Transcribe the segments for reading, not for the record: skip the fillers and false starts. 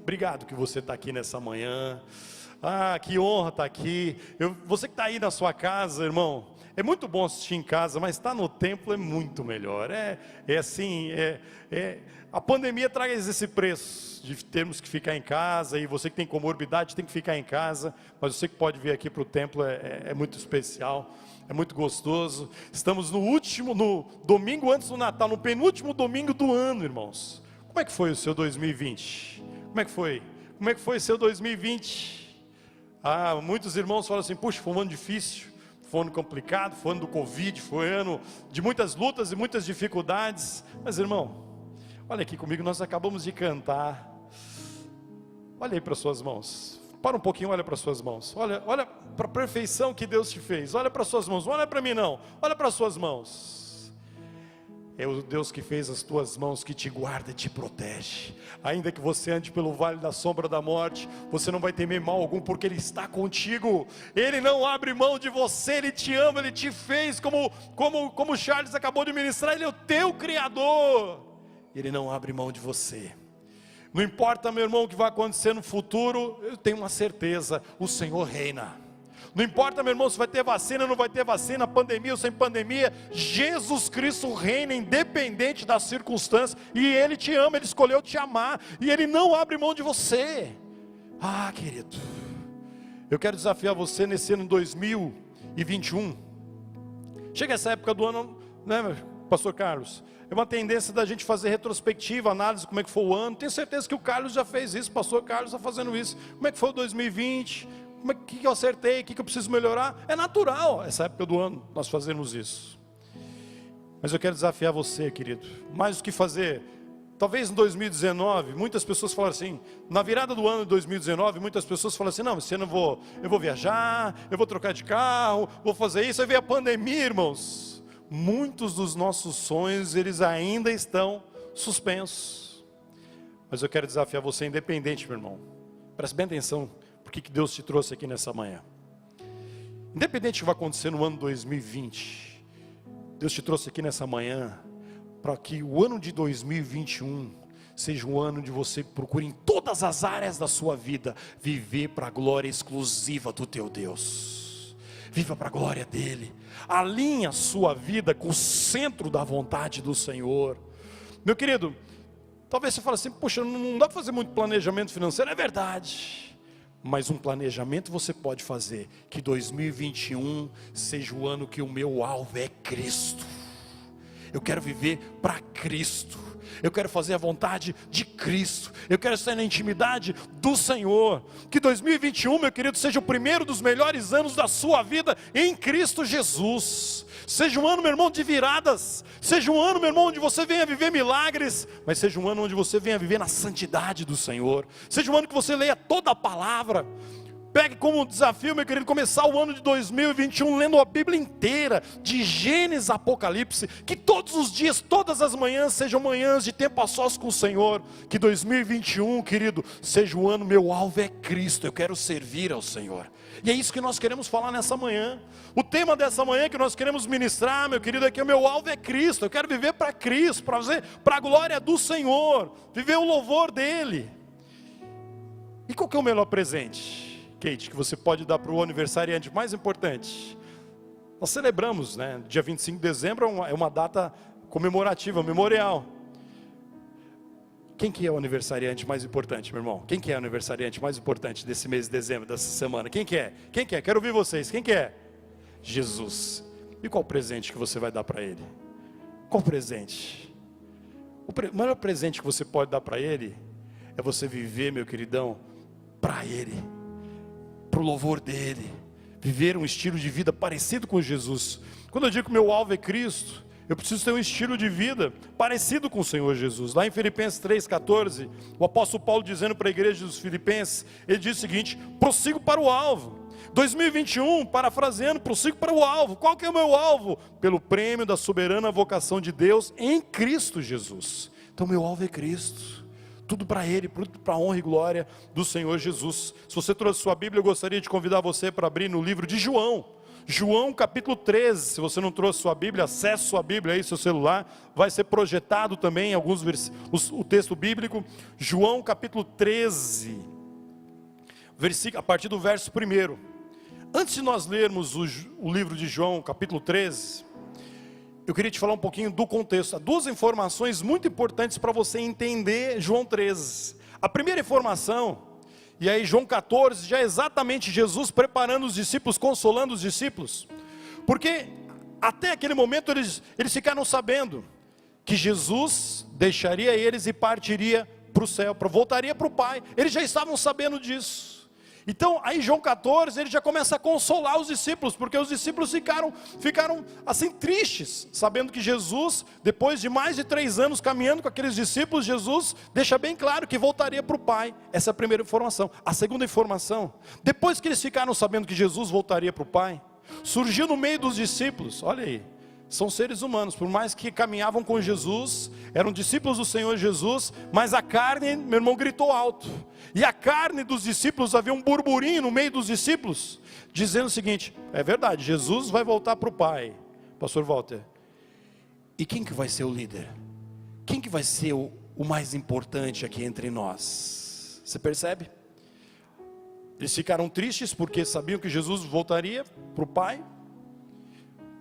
Obrigado que você está aqui nessa manhã. Ah, que honra estar aqui. Você que está aí na sua casa, irmão, é muito bom assistir em casa, mas estar no templo é muito melhor. A pandemia traz esse preço de termos que ficar em casa, e você que tem comorbidade tem que ficar em casa, mas você que pode vir aqui para o templo é muito especial, é muito gostoso. Estamos no domingo antes do Natal, no penúltimo domingo do ano, irmãos. Como é que foi o seu 2020? Como é que foi? Como é que foi o seu 2020? Ah, muitos irmãos falam assim: puxa, foi um ano difícil, foi um ano complicado, foi um ano do Covid, foi um ano de muitas lutas e muitas dificuldades. Mas, irmão, olha aqui comigo, nós acabamos de cantar. Olha aí para suas mãos. Para um pouquinho, olha para suas mãos. Olha para a perfeição que Deus te fez. Olha para suas mãos, não olha para mim não. Olha para suas mãos. É o Deus que fez as tuas mãos, que te guarda e te protege. Ainda que você ande pelo vale da sombra da morte, você não vai temer mal algum, porque Ele está contigo. Ele não abre mão de você, Ele te ama, Ele te fez, como o Charles acabou de ministrar, Ele é o teu Criador. Ele não abre mão de você. Não importa, meu irmão, o que vai acontecer no futuro, eu tenho uma certeza: o Senhor reina. Não importa, meu irmão, se vai ter vacina ou não vai ter vacina, pandemia ou sem pandemia, Jesus Cristo reina independente das circunstâncias, e Ele te ama, Ele escolheu te amar, e Ele não abre mão de você. Ah, querido, eu quero desafiar você nesse ano 2021. Chega essa época do ano, né, pastor Carlos? É uma tendência da gente fazer retrospectiva, análise, como é que foi o ano. Tenho certeza que o Carlos já fez isso, o pastor Carlos está fazendo isso. Como é que foi o 2020? O que eu acertei, o que eu preciso melhorar? É natural essa época do ano nós fazermos isso. Mas eu quero desafiar você, querido, mais do que fazer. Talvez em 2019, muitas pessoas falaram assim, na virada do ano de 2019, muitas pessoas falaram assim: não, esse ano eu vou viajar, eu vou trocar de carro, vou fazer isso. Aí veio a pandemia, irmãos. Muitos dos nossos sonhos, eles ainda estão suspensos. Mas eu quero desafiar você, independente, meu irmão. Preste bem atenção, porque que Deus te trouxe aqui nessa manhã. Independente do que vai acontecer no ano 2020, Deus te trouxe aqui nessa manhã para que o ano de 2021 seja um ano de você procure em todas as áreas da sua vida viver para a glória exclusiva do teu Deus. Viva para a glória dele. Alinhe a sua vida com o centro da vontade do Senhor. Meu querido, talvez você fale assim: poxa, não dá para fazer muito planejamento financeiro. É verdade. Mas um planejamento você pode fazer, que 2021 seja o ano que o meu alvo é Cristo. Eu quero viver para Cristo. Eu quero fazer a vontade de Cristo. Eu quero estar na intimidade do Senhor. Que 2021, meu querido, seja o primeiro dos melhores anos da sua vida em Cristo Jesus. Seja um ano, meu irmão, de viradas. Seja um ano, meu irmão, onde você venha viver milagres. Mas seja um ano onde você venha viver na santidade do Senhor. Seja um ano que você leia toda a palavra. Pegue como desafio, meu querido, começar o ano de 2021 lendo a Bíblia inteira, de Gênesis a Apocalipse. Que todos os dias, todas as manhãs, sejam manhãs de tempo a sós com o Senhor. Que 2021, querido, seja o ano, meu alvo é Cristo. Eu quero servir ao Senhor. E é isso que nós queremos falar nessa manhã. O tema dessa manhã que nós queremos ministrar, meu querido, é que o meu alvo é Cristo. Eu quero viver para Cristo, para a glória do Senhor, viver o louvor dele. E qual que é o melhor presente, Kate, que você pode dar para o aniversariante mais importante? Nós celebramos, né? Dia 25 de dezembro é uma data comemorativa, memorial. Quem que é o aniversariante mais importante, meu irmão? Quem que é o aniversariante mais importante desse mês de dezembro, dessa semana? Quem que é? Quem que é? Quero ouvir vocês. Quem que é? Jesus. E qual o presente que você vai dar para Ele? Qual presente? O maior presente que você pode dar para Ele é você viver, meu queridão, para Ele, para o louvor dEle, viver um estilo de vida parecido com Jesus. Quando eu digo que meu alvo é Cristo, eu preciso ter um estilo de vida parecido com o Senhor Jesus. Lá em Filipenses 3,14, o apóstolo Paulo dizendo para a igreja dos Filipenses, ele diz o seguinte: prossigo para o alvo. 2021, parafraseando, prossigo para o alvo. Qual que é o meu alvo? Pelo prêmio da soberana vocação de Deus em Cristo Jesus. Então meu alvo é Cristo. Tudo para Ele, tudo para a honra e glória do Senhor Jesus. Se você trouxe sua Bíblia, eu gostaria de convidar você para abrir no livro de João. João capítulo 13, se você não trouxe sua Bíblia, acesse sua Bíblia aí, seu celular, vai ser projetado também alguns o texto bíblico. João capítulo 13, a partir do verso 1. Antes de nós lermos o livro de João capítulo 13, eu queria te falar um pouquinho do contexto. Há duas informações muito importantes para você entender João 13. A primeira informação, e aí João 14, já é exatamente Jesus preparando os discípulos, consolando os discípulos. Porque até aquele momento eles ficaram sabendo que Jesus deixaria eles e partiria para o céu, voltaria para o Pai. Eles já estavam sabendo disso. Então, aí João 14, ele já começa a consolar os discípulos, porque os discípulos ficaram assim tristes, sabendo que Jesus, depois de mais de 3 anos caminhando com aqueles discípulos, Jesus deixa bem claro que voltaria para o Pai. Essa é a primeira informação. A segunda informação, depois que eles ficaram sabendo que Jesus voltaria para o Pai, surgiu no meio dos discípulos, olha aí, são seres humanos, por mais que caminhavam com Jesus, eram discípulos do Senhor Jesus, mas a carne, meu irmão, gritou alto. E a carne dos discípulos, havia um burburinho no meio dos discípulos, dizendo o seguinte: é verdade, Jesus vai voltar para o Pai. Pastor Walter, e quem que vai ser o líder? Quem que vai ser o mais importante aqui entre nós? Você percebe? Eles ficaram tristes porque sabiam que Jesus voltaria para o Pai.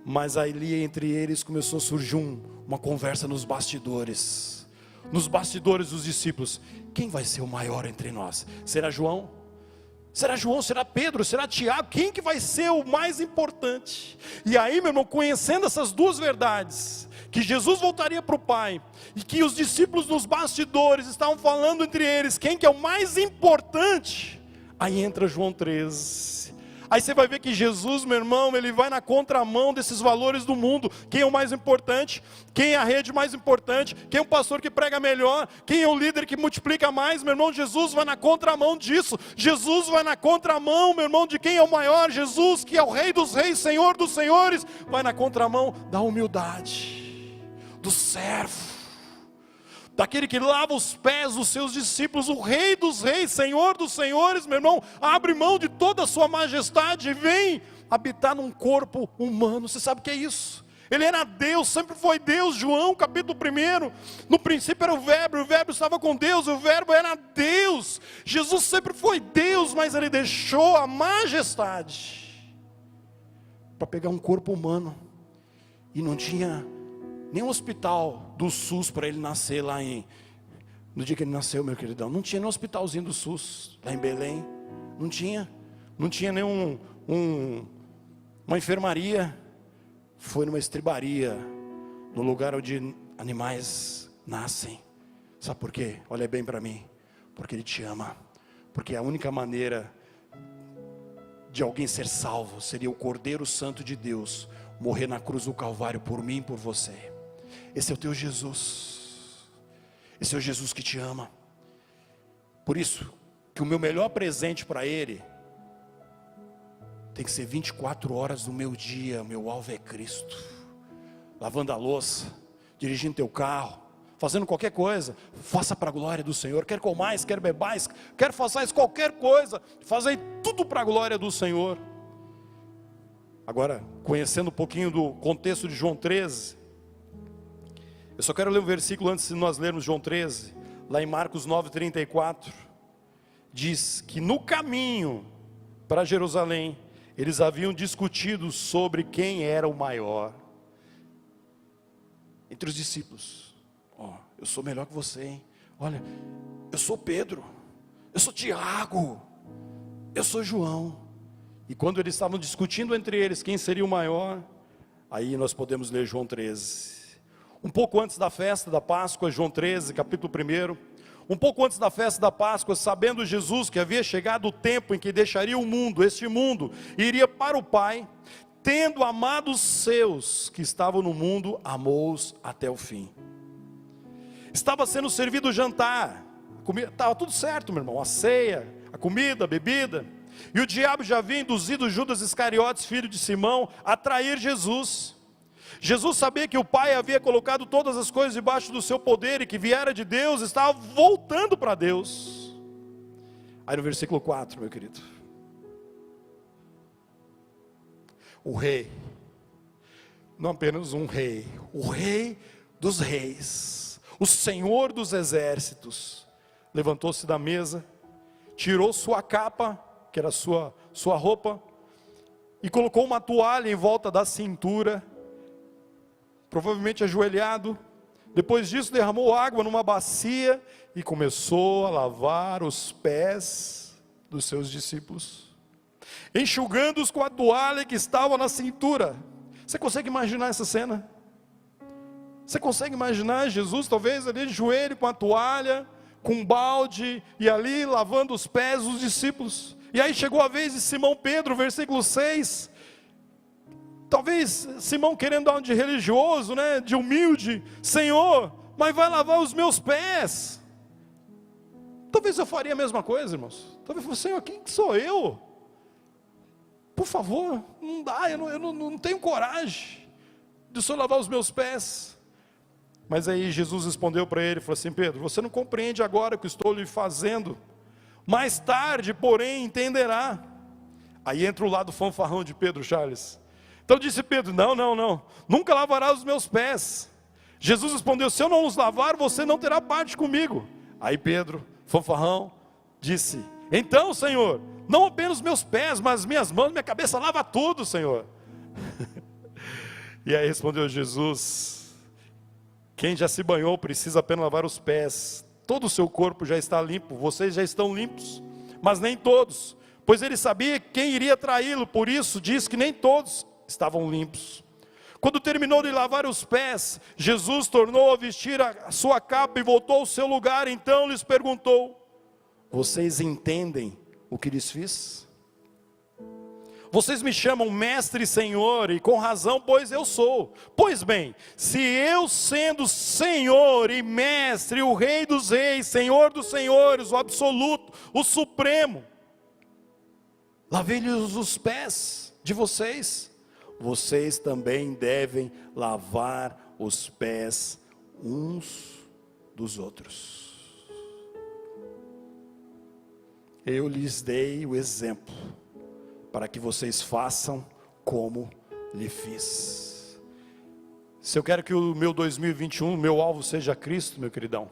Mas ali entre eles começou a surgir uma conversa nos bastidores. Nos bastidores dos discípulos. Quem vai ser o maior entre nós? Será João? Será João? Será Pedro? Será Tiago? Quem que vai ser o mais importante? E aí, meu irmão, conhecendo essas duas verdades, que Jesus voltaria para o Pai, e que os discípulos nos bastidores estavam falando entre eles, quem que é o mais importante? Aí entra João 13. Aí você vai ver que Jesus, meu irmão, ele vai na contramão desses valores do mundo. Quem é o mais importante? Quem é a rede mais importante? Quem é o pastor que prega melhor? Quem é o líder que multiplica mais? Meu irmão, Jesus vai na contramão disso. Jesus vai na contramão, meu irmão, de quem é o maior. Jesus, que é o Rei dos reis, Senhor dos senhores, vai na contramão da humildade, do servo, daquele que lava os pés dos seus discípulos. O Rei dos reis, Senhor dos senhores, meu irmão, abre mão de toda a sua majestade e vem habitar num corpo humano. Você sabe o que é isso? Ele era Deus, sempre foi Deus. João capítulo 1, no princípio era o Verbo estava com Deus, o Verbo era Deus. Jesus sempre foi Deus, mas ele deixou a majestade para pegar um corpo humano. E não tinha nem um hospital do SUS para ele nascer lá no dia que ele nasceu, meu queridão. Não tinha nem um hospitalzinho do SUS lá em Belém. Não tinha nem uma enfermaria. Foi numa estribaria, no lugar onde animais nascem. Sabe por quê? Olha bem para mim. Porque ele te ama. Porque a única maneira de alguém ser salvo seria o Cordeiro Santo de Deus morrer na cruz do Calvário por mim e por você. Esse é o teu Jesus. Esse é o Jesus que te ama. Por isso que o meu melhor presente para Ele tem que ser 24 horas do meu dia. O meu alvo é Cristo. Lavando a louça, dirigindo teu carro, fazendo qualquer coisa, faça para a glória do Senhor. Quer comais, quer bebais, quer façais qualquer coisa, fazei tudo para a glória do Senhor. Agora, conhecendo um pouquinho do contexto de João 13, eu só quero ler um versículo antes de nós lermos João 13, lá em Marcos 9:34, diz que no caminho para Jerusalém, eles haviam discutido sobre quem era o maior entre os discípulos. Eu sou melhor que você, hein? Olha, eu sou Pedro, eu sou Tiago, eu sou João. E quando eles estavam discutindo entre eles quem seria o maior, aí nós podemos ler João 13. Um pouco antes da festa da Páscoa, João 13, capítulo 1. Um pouco antes da festa da Páscoa, sabendo Jesus que havia chegado o tempo em que deixaria o mundo, este mundo, e iria para o Pai, tendo amado os seus que estavam no mundo, amou-os até o fim. Estava sendo servido o jantar, estava tudo certo, meu irmão, a ceia, a comida, a bebida, e o diabo já havia induzido Judas Iscariotes, filho de Simão, a trair Jesus. Jesus sabia que o Pai havia colocado todas as coisas debaixo do seu poder e que viera de Deus, estava voltando para Deus. Aí no versículo 4, meu querido, o rei, não apenas um rei, o rei dos reis, o Senhor dos exércitos, levantou-se da mesa, tirou sua capa, que era sua roupa, e colocou uma toalha em volta da cintura, provavelmente ajoelhado. Depois disso derramou água numa bacia e começou a lavar os pés dos seus discípulos, enxugando-os com a toalha que estava na cintura. Você consegue imaginar essa cena? Você consegue imaginar Jesus talvez ali de joelho com a toalha, com um balde, e ali lavando os pés dos discípulos? E aí chegou a vez de Simão Pedro, versículo 6, talvez Simão querendo dar um de religioso, né, de humilde: Senhor, mas vai lavar os meus pés? Talvez eu faria a mesma coisa, irmãos. Talvez eu fosse: Senhor, quem sou eu? Por favor, não dá, eu não tenho coragem de só lavar os meus pés. Mas aí Jesus respondeu para ele, falou assim: Pedro, você não compreende agora o que estou lhe fazendo, mais tarde, porém, entenderá. Aí entra o lado fanfarrão de Pedro, Charles. Então disse Pedro: não, nunca lavará os meus pés. Jesus respondeu: se eu não os lavar, você não terá parte comigo. Aí Pedro, fanfarrão, disse: então, Senhor, não apenas os meus pés, mas minhas mãos, minha cabeça, lava tudo, Senhor. E aí respondeu Jesus: quem já se banhou precisa apenas lavar os pés, todo o seu corpo já está limpo, vocês já estão limpos, mas nem todos, pois ele sabia quem iria traí-lo, por isso diz que nem todos estavam limpos. Quando terminou de lavar os pés, Jesus tornou a vestir a sua capa e voltou ao seu lugar. Então lhes perguntou: vocês entendem o que lhes fiz? Vocês me chamam mestre e senhor, e com razão, pois eu sou. Pois bem, se eu, sendo Senhor e mestre, o rei dos reis, Senhor dos senhores, o absoluto, o supremo, lavei-lhes os pés de vocês, vocês também devem lavar os pés uns dos outros. Eu lhes dei o exemplo, para que vocês façam como lhe fiz. Se eu quero que o meu 2021, meu alvo seja Cristo, meu queridão,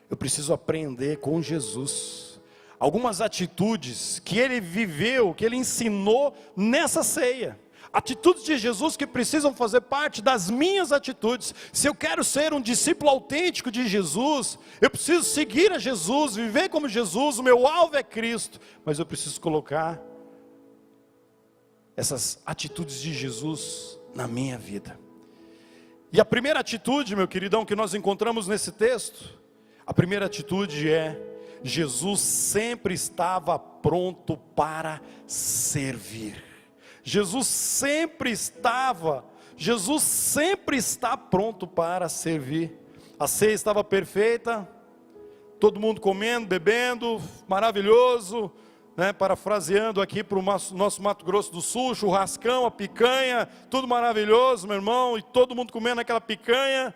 eu preciso aprender com Jesus algumas atitudes que ele viveu, que ele ensinou nessa ceia. Atitudes de Jesus que precisam fazer parte das minhas atitudes. Se eu quero ser um discípulo autêntico de Jesus, eu preciso seguir a Jesus, viver como Jesus. O meu alvo é Cristo, mas eu preciso colocar essas atitudes de Jesus na minha vida. E a primeira atitude, meu queridão, que nós encontramos nesse texto, a primeira atitude é: Jesus sempre estava pronto para servir. Jesus sempre está pronto para servir. A ceia estava perfeita, todo mundo comendo, bebendo, maravilhoso, né? Parafraseando aqui para o nosso Mato Grosso do Sul, churrascão, a picanha, tudo maravilhoso, meu irmão, e todo mundo comendo aquela picanha.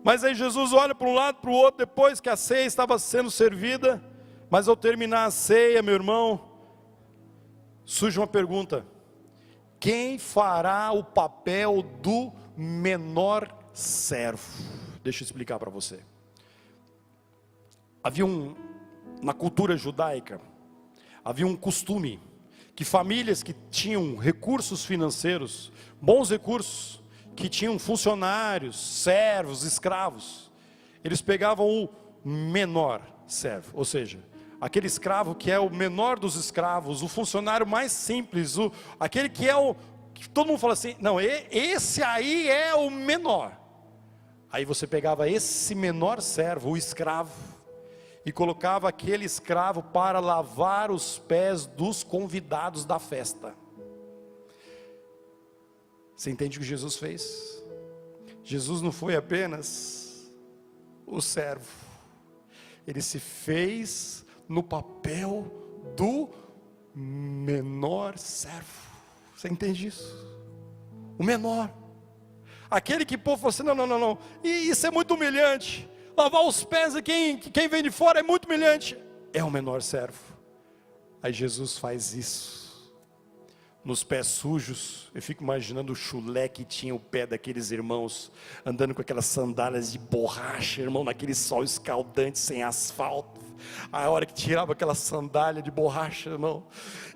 Mas aí Jesus olha para um lado, para o outro, depois que a ceia estava sendo servida. Mas ao terminar a ceia, meu irmão, surge uma pergunta: quem fará o papel do menor servo? Deixa eu explicar para você. Na cultura judaica, havia um costume que famílias que tinham recursos financeiros, bons recursos, que tinham funcionários, servos, escravos, eles pegavam o menor servo, ou seja, aquele escravo que é o menor dos escravos, o funcionário mais simples, aquele que é que todo mundo fala assim: não, esse aí é o menor. Aí você pegava esse menor servo, o escravo, e colocava aquele escravo para lavar os pés dos convidados da festa. Você entende o que Jesus fez? Jesus não foi apenas o servo, ele se fez no papel do menor servo. Você entende isso? O menor, aquele que o povo falou assim: não, e isso é muito humilhante, lavar os pés de quem vem de fora é muito humilhante. É o menor servo. Aí Jesus faz isso nos pés sujos. Eu fico imaginando o chulé que tinha o pé daqueles irmãos, andando com aquelas sandálias de borracha, irmão, naquele sol escaldante, sem asfalto. A hora que tirava aquela sandália de borracha, irmão,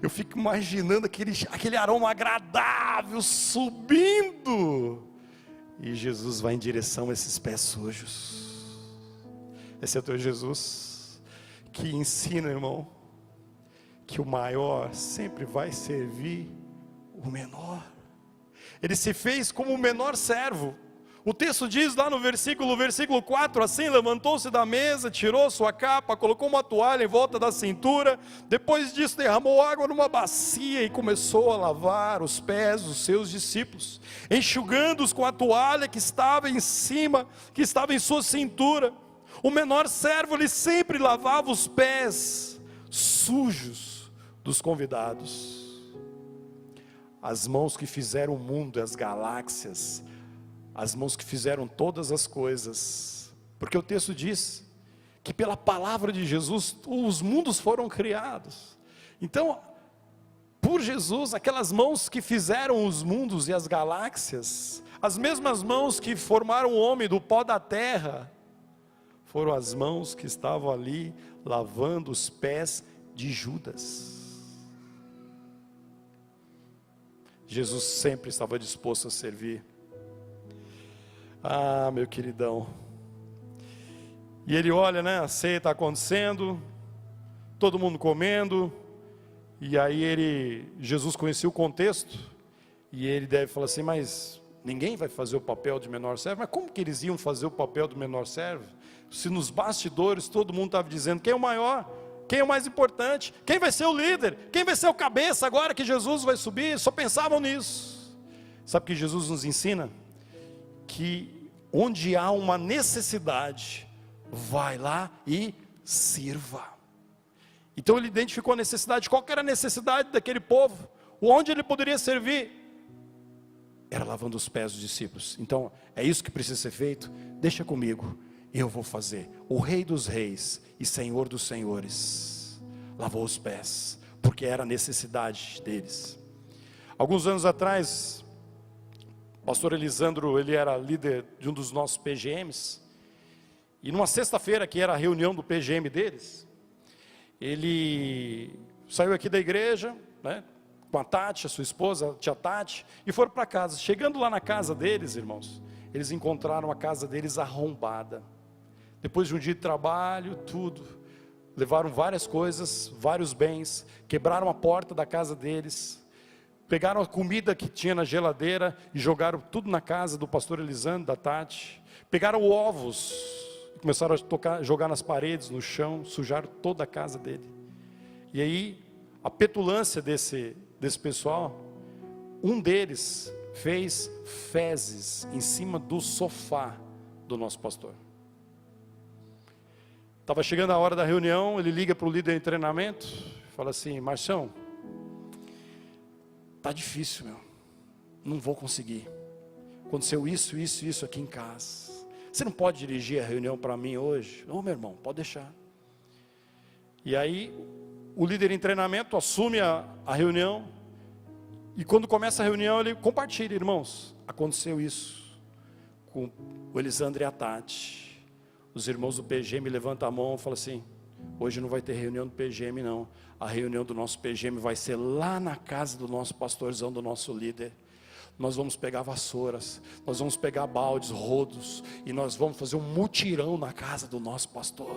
eu fico imaginando aquele aroma agradável subindo. E Jesus vai em direção a esses pés sujos. Esse é o teu Jesus, que ensina, irmão, que o maior sempre vai servir o menor. Ele se fez como o menor servo. O texto diz lá no versículo 4, assim: levantou-se da mesa, tirou sua capa, colocou uma toalha em volta da cintura, depois disso derramou água numa bacia e começou a lavar os pés dos seus discípulos, enxugando-os com a toalha que estava em cima, que estava em sua cintura. O menor servo, ele sempre lavava os pés sujos dos convidados. As mãos que fizeram o mundo e as galáxias, as mãos que fizeram todas as coisas, porque o texto diz que pela palavra de Jesus os mundos foram criados. Então, por Jesus, aquelas mãos que fizeram os mundos e as galáxias, as mesmas mãos que formaram o homem do pó da terra, foram as mãos que estavam ali lavando os pés de Judas. Jesus sempre estava disposto a servir. Ah, meu queridão. E ele olha, né? A ceia está acontecendo, todo mundo comendo. E aí Jesus conhecia o contexto. E ele deve falar assim: mas ninguém vai fazer o papel de menor servo? Mas como que eles iam fazer o papel do menor servo? Se nos bastidores todo mundo estava dizendo: quem é o maior? Quem é o mais importante? Quem vai ser o líder? Quem vai ser o cabeça agora que Jesus vai subir? Só pensavam nisso. Sabe o que Jesus nos ensina? Que onde há uma necessidade, vai lá e sirva. Então ele identificou a necessidade. Qual era a necessidade daquele povo? Onde ele poderia servir? Era lavando os pés dos discípulos. Então é isso que precisa ser feito. Deixa comigo, eu vou fazer. O Rei dos Reis e Senhor dos Senhores lavou os pés, porque era a necessidade deles. Alguns anos atrás, o pastor Elisandro, ele era líder de um dos nossos PGMs, e numa sexta-feira, que era a reunião do PGM deles, ele saiu aqui da igreja, né, com a Tati, a sua esposa, a tia Tati, e foram para casa. Chegando lá na casa deles, irmãos, eles encontraram a casa deles arrombada. Depois de um dia de trabalho, tudo, levaram várias coisas, vários bens, quebraram a porta da casa deles, pegaram a comida que tinha na geladeira e jogaram tudo na casa do pastor Elisandro, da Tati. Pegaram ovos e começaram a jogar nas paredes, no chão, sujaram toda a casa dele. E aí, a petulância desse pessoal, um deles fez fezes em cima do sofá do nosso pastor. Estava chegando a hora da reunião, ele liga para o líder de treinamento, fala assim: Marcião, tá difícil, meu, não vou conseguir. Aconteceu isso aqui em casa. Você não pode dirigir a reunião para mim hoje? Não, meu irmão, pode deixar. E aí, o líder em treinamento assume a reunião, e quando começa a reunião, ele compartilha: irmãos, aconteceu isso com o Elisandro e a Tati. Os irmãos do PGM levantam a mão e falam assim: hoje não vai ter reunião do PGM não. A reunião do nosso PGM vai ser lá na casa do nosso pastorzão, do nosso líder. Nós vamos pegar vassouras, nós vamos pegar baldes, rodos, e nós vamos fazer um mutirão na casa do nosso pastor.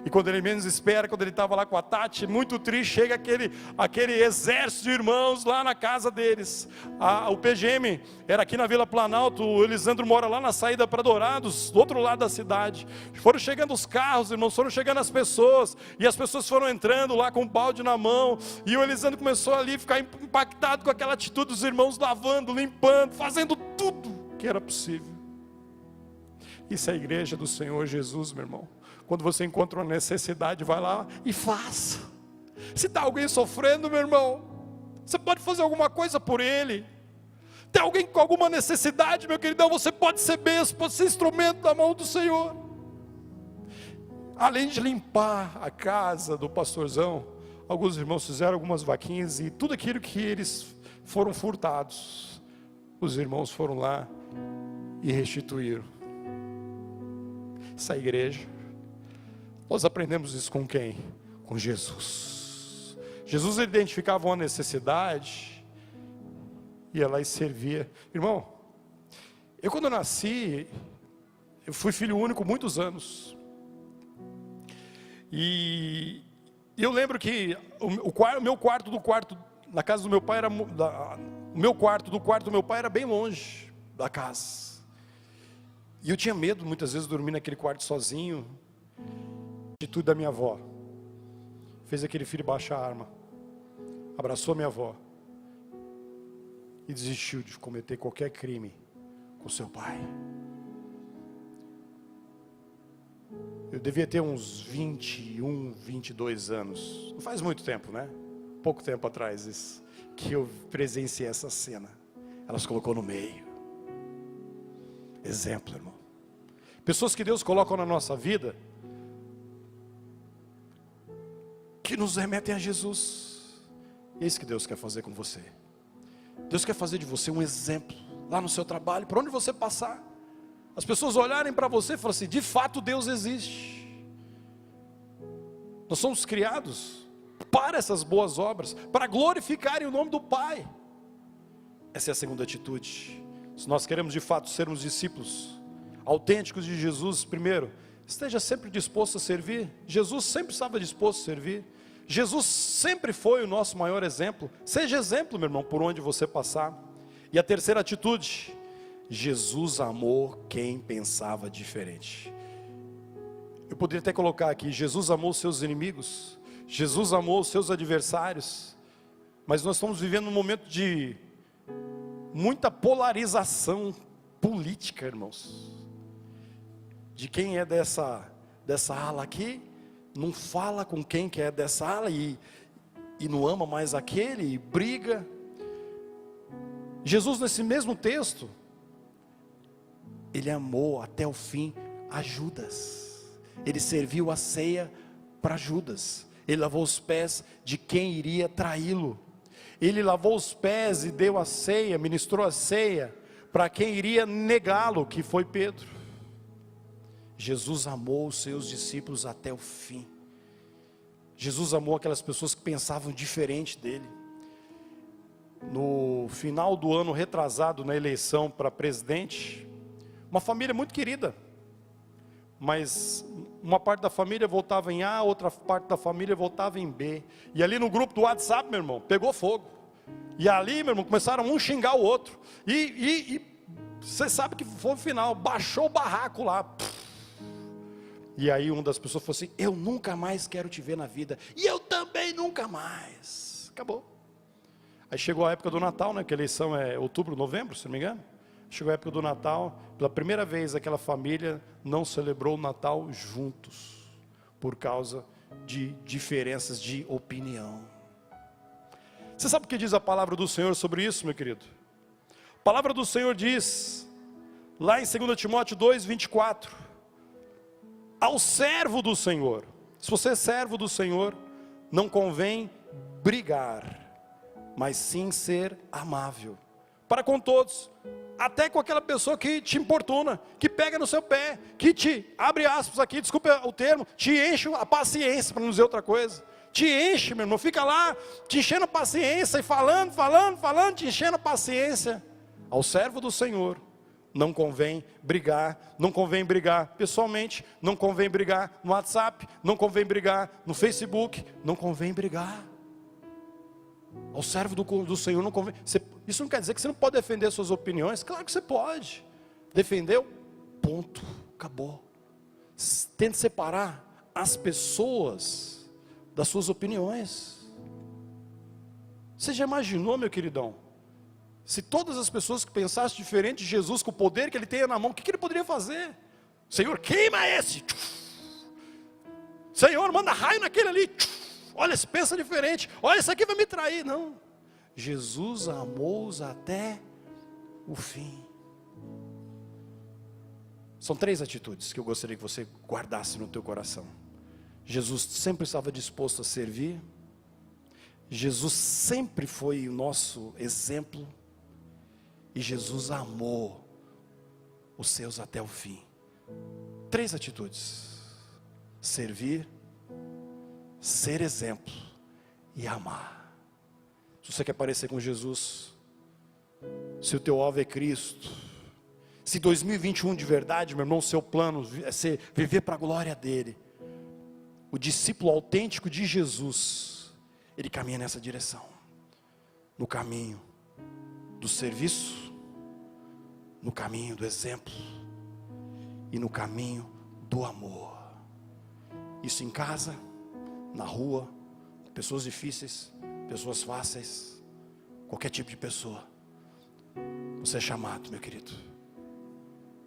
E quando ele menos espera, quando ele estava lá com a Tati, muito triste, chega aquele exército de irmãos lá na casa deles. O PGM era aqui na Vila Planalto, o Elisandro mora lá na saída para Dourados, do outro lado da cidade. Foram chegando os carros, irmãos, foram chegando as pessoas, e as pessoas foram entrando lá com o balde na mão, e o Elisandro começou ali a ficar impactado com aquela atitude dos irmãos, lavando, limpando, fazendo tudo que era possível. Isso é a igreja do Senhor Jesus, meu irmão. Quando você encontra uma necessidade, vai lá e faça. Se está alguém sofrendo, meu irmão, você pode fazer alguma coisa por ele. Tem alguém com alguma necessidade, meu queridão, você pode ser bênção, pode ser instrumento da mão do Senhor. Além de limpar a casa do pastorzão, alguns irmãos fizeram algumas vaquinhas e tudo aquilo que eles foram furtados, os irmãos foram lá e restituíram. Essa igreja, nós aprendemos isso com quem? Com Jesus. Jesus identificava uma necessidade, ia lá e servia. Irmão, eu quando eu nasci, eu fui filho único muitos anos. E eu lembro que o meu quarto do quarto, na casa do meu pai, o meu quarto do quarto do meu pai era bem longe da casa. E eu tinha medo, muitas vezes, de dormir naquele quarto sozinho. A atitude da minha avó fez aquele filho baixar a arma, abraçou a minha avó e desistiu de cometer qualquer crime com seu pai. Eu devia ter uns 21, 22 anos. Não faz muito tempo, né? Pouco tempo atrás isso, que eu presenciei essa cena. Ela se colocou no meio. Exemplo, irmão. Pessoas que Deus coloca na nossa vida, que nos remetem a Jesus. É isso que Deus quer fazer com você. Deus quer fazer de você um exemplo, lá no seu trabalho, por onde você passar. As pessoas olharem para você e falarem assim, de fato Deus existe. Nós somos criados para essas boas obras, para glorificarem o nome do Pai. Essa é a segunda atitude. Se nós queremos de fato sermos discípulos autênticos de Jesus, primeiro, esteja sempre disposto a servir. Jesus sempre estava disposto a servir. Jesus sempre foi o nosso maior exemplo. Seja exemplo, meu irmão, por onde você passar. E a terceira atitude, Jesus amou quem pensava diferente. Eu poderia até colocar aqui, Jesus amou os seus inimigos, Jesus amou os seus adversários, mas nós estamos vivendo um momento de muita polarização política, irmãos. De quem é dessa ala aqui, não fala com quem que é dessa ala e não ama mais aquele, e briga. Jesus, nesse mesmo texto, ele amou até o fim a Judas. Ele serviu a ceia para Judas. Ele lavou os pés de quem iria traí-lo. Ele lavou os pés e deu a ceia, ministrou a ceia para quem iria negá-lo, que foi Pedro. Jesus amou os seus discípulos até o fim. Jesus amou aquelas pessoas que pensavam diferente dele. No final do ano retrasado, na eleição para presidente, uma família muito querida, mas uma parte da família votava em A, outra parte da família votava em B. E ali no grupo do WhatsApp, meu irmão, pegou fogo. E ali, meu irmão, começaram um xingar o outro. E você sabe que foi o final, baixou o barraco lá. E aí uma das pessoas falou assim, eu nunca mais quero te ver na vida. E eu também nunca mais. Acabou. Aí chegou a época do Natal, né, que a eleição é outubro, novembro, se não me engano. Chegou a época do Natal, pela primeira vez aquela família não celebrou o Natal juntos, por causa de diferenças de opinião. Você sabe o que diz a palavra do Senhor sobre isso, meu querido? A palavra do Senhor diz, lá em 2 Timóteo 2, 24, ao servo do Senhor, se você é servo do Senhor, não convém brigar, mas sim ser amável, para com todos, até com aquela pessoa que te importuna, que pega no seu pé, que te, abre aspas aqui, desculpa o termo, te enche a paciência, para não dizer outra coisa, te enche, meu irmão, fica lá, te enchendo a paciência, e falando, te enchendo a paciência. Ao servo do Senhor, não convém brigar pessoalmente, não convém brigar no WhatsApp, não convém brigar no Facebook, não convém brigar. Ao servo do Senhor não convém. Isso não quer dizer que você não pode defender suas opiniões. Claro que você pode. Defendeu? Ponto. Acabou. Tente separar as pessoas das suas opiniões. Você já imaginou, meu queridão? Se todas as pessoas que pensassem diferente de Jesus, com o poder que ele tem na mão, o que ele poderia fazer? Senhor, queima esse. Senhor, manda raio naquele ali. Olha, se pensa diferente. Olha, esse aqui vai me trair. Não. Jesus amou-os até o fim. São 3 atitudes que eu gostaria que você guardasse no teu coração. Jesus sempre estava disposto a servir. Jesus sempre foi o nosso exemplo, e Jesus amou os seus até o fim. 3 atitudes: servir, ser exemplo e amar. Se você quer parecer com Jesus, se o teu alvo é Cristo, se 2021 de verdade, meu irmão, seu plano é ser, viver para a glória dele, o discípulo autêntico de Jesus, ele caminha nessa direção, no caminho do serviço, no caminho do exemplo e no caminho do amor. Isso em casa, na rua, com pessoas difíceis, pessoas fáceis, qualquer tipo de pessoa. Você é chamado, meu querido,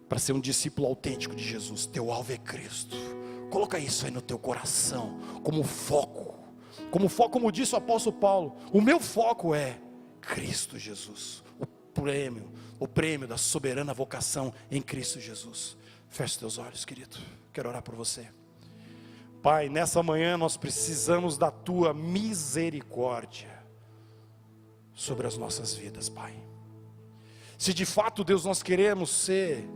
para ser um discípulo autêntico de Jesus. Teu alvo é Cristo. Coloca isso aí no teu coração, como foco. Como disse o apóstolo Paulo, o meu foco é Cristo Jesus. O prêmio da soberana vocação em Cristo Jesus. Feche teus olhos, querido. Quero orar por você. Pai, nessa manhã nós precisamos da tua misericórdia sobre as nossas vidas, Pai. Se de fato, Deus, nós queremos ser,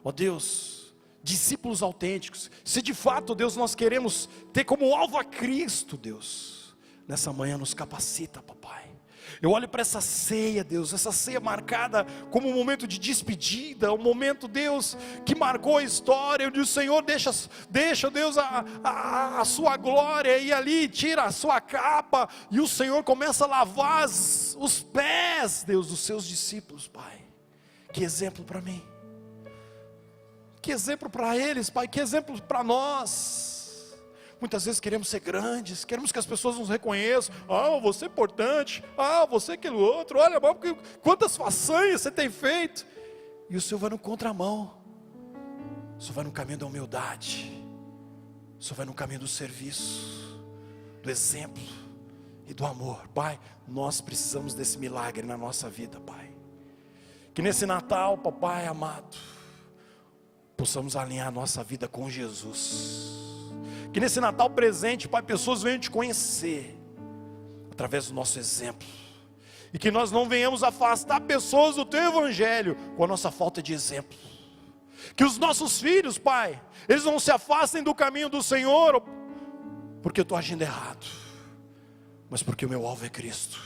ó Deus, discípulos autênticos, se de fato, Deus, nós queremos ter como alvo a Cristo, Deus, nessa manhã nos capacita, papai. Eu olho para essa ceia, Deus, essa ceia marcada como um momento de despedida, um momento, Deus, que marcou a história, onde o Senhor deixa Deus, a sua glória, e ali tira a sua capa, e o Senhor começa a lavar os pés, Deus, dos seus discípulos, Pai. Que exemplo para mim, que exemplo para eles, Pai, que exemplo para nós. Muitas vezes queremos ser grandes, queremos que as pessoas nos reconheçam. Ah, você é importante. Ah, você é aquele outro. Olha, quantas façanhas você tem feito. E o Senhor vai no contramão. O Senhor vai no caminho da humildade. O Senhor vai no caminho do serviço, do exemplo e do amor. Pai, nós precisamos desse milagre na nossa vida, Pai. Que nesse Natal, papai amado, possamos alinhar a nossa vida com Jesus. Que nesse Natal presente, Pai, pessoas venham te conhecer através do nosso exemplo, e que nós não venhamos afastar pessoas do teu evangelho com a nossa falta de exemplo. Que os nossos filhos, Pai, eles não se afastem do caminho do Senhor porque eu estou agindo errado, mas porque o meu alvo é Cristo.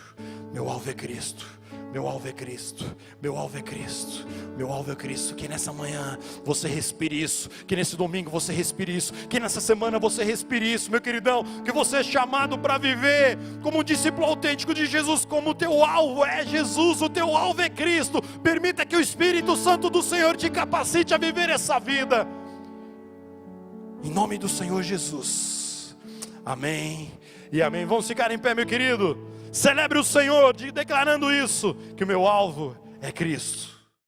Meu alvo é Cristo, meu alvo é Cristo, meu alvo é Cristo, meu alvo é Cristo. Que nessa manhã você respire isso, que nesse domingo você respire isso, que nessa semana você respire isso, meu queridão. Que você é chamado para viver como um discípulo autêntico de Jesus, como o teu alvo é Jesus, o teu alvo é Cristo. Permita que o Espírito Santo do Senhor te capacite a viver essa vida, em nome do Senhor Jesus, amém e amém. Vamos ficar em pé, meu querido. Celebre o Senhor declarando isso, que o meu alvo é Cristo.